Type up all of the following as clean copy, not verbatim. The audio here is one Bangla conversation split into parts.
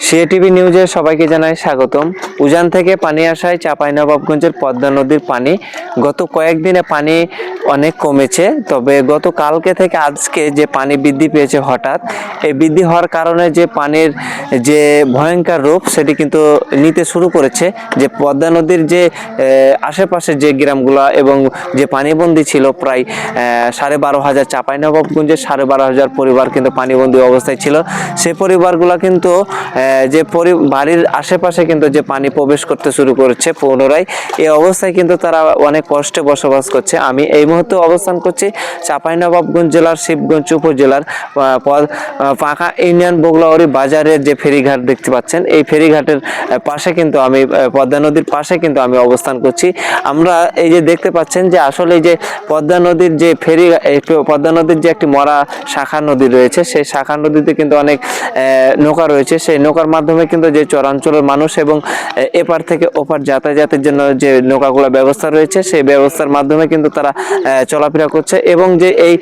সিএটিভি নিউজে সবাইকে জানাই স্বাগতম। উজান থেকে পানি আসায় চাঁপাইনবাবগঞ্জের পদ্মা নদীর পানি গত কয়েকদিনে পানি অনেক কমেছে, তবে গত কালকে থেকে আজকে যে পানি বৃদ্ধি পেয়েছে হঠাৎ, এই বৃদ্ধি হওয়ার কারণে যে পানির যে ভয়ঙ্কর রূপ সেটি কিন্তু নিতে শুরু করেছে। যে পদ্মা নদীর যে আশেপাশে যে গ্রামগুলো এবং যে পানিবন্দী ছিল প্রায় 12,500 চাঁপাইনবাবগঞ্জের 12,500 পরিবার কিন্তু পানিবন্দী অবস্থায় ছিল। সেই পরিবারগুলো কিন্তু যে বাড়ির আশেপাশে কিন্তু যে পানি প্রবেশ করতে শুরু করেছে পুনরায়, এই অবস্থায় কিন্তু তারা অনেক কষ্টে বসবাস করছে। আমি এই মুহূর্তে অবস্থান করছি চাঁপাইনবাবগঞ্জ জেলার শিবগঞ্জ উপজেলার পাঁকা ইউনিয়ন বগলাউড়ি বাজারের যে ফেরিঘাট দেখতে পাচ্ছেন, এই ফেরিঘাটের পাশে কিন্তু আমি পদ্মা নদীর পাশে কিন্তু আমি অবস্থান করছি। আমরা এই যে দেখতে পাচ্ছেন যে আসলে এই যে পদ্মা নদীর যে পদ্মা নদীর যে একটি মরা শাখা নদী রয়েছে, সেই শাখা নদীতে কিন্তু অনেক নৌকা রয়েছে। সেই নৌকার মাধ্যমে কিন্তু যে চরাঞ্চলের মানুষ এবং এপার থেকে ওপার যাতায়াতের জন্য যে নৌকাগুলো ব্যবস্থা রয়েছে, সেই ব্যবস্থার মাধ্যমে কিন্তু তারা চলাফেরা করছে এবং যে এই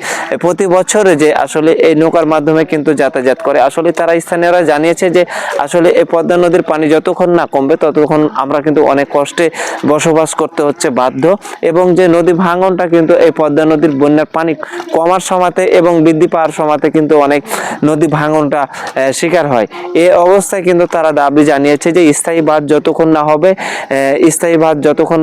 প্রতি বছরে যে আসলে এই নৌকার মাধ্যমে কিন্তু যাতায়াত করে। আসলে তারা স্থানীয়রা জানিয়েছে যে আসলে এই পদ্মা নদীর পানি যতক্ষণ না কমবে ততক্ষণ আমরা কিন্তু অনেক কষ্টে বসবাস করতে হচ্ছে বাধ্য, এবং যে নদী ভাঙনটা কিন্তু এই পদ্মা নদীর বন্যার পানি কমার সময়তে এবং বৃদ্ধি পাওয়ার সময়তে কিন্তু অনেক নদী ভাঙনটা শিকার হয়। এই অবস্থায় কিন্তু তারা দাবি জানিয়েছে যে স্থায়ী বাঁধ যতক্ষণ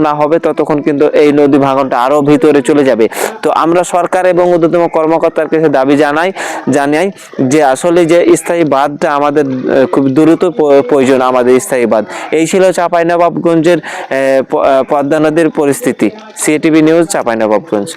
না হবে ততক্ষণ কিন্তু এই নদী ভাঙনটা আরো ভিতরে চলে যাবে। তো আমরা সরকার এবং ঊর্ধ্বতম কর্মকর্তার কাছে দাবি জানাই যে আসলে যে স্থায়ী বাঁধটা আমাদের খুব দ্রুত প্রয়োজন, আমাদের স্থায়ী বাঁধ। এই ছিল চাঁপাইনবাবগঞ্জের পদ্মা নদীর পরিস্থিতি। সিএটিভি নিউজ, চাঁপাইনবাবগঞ্জ।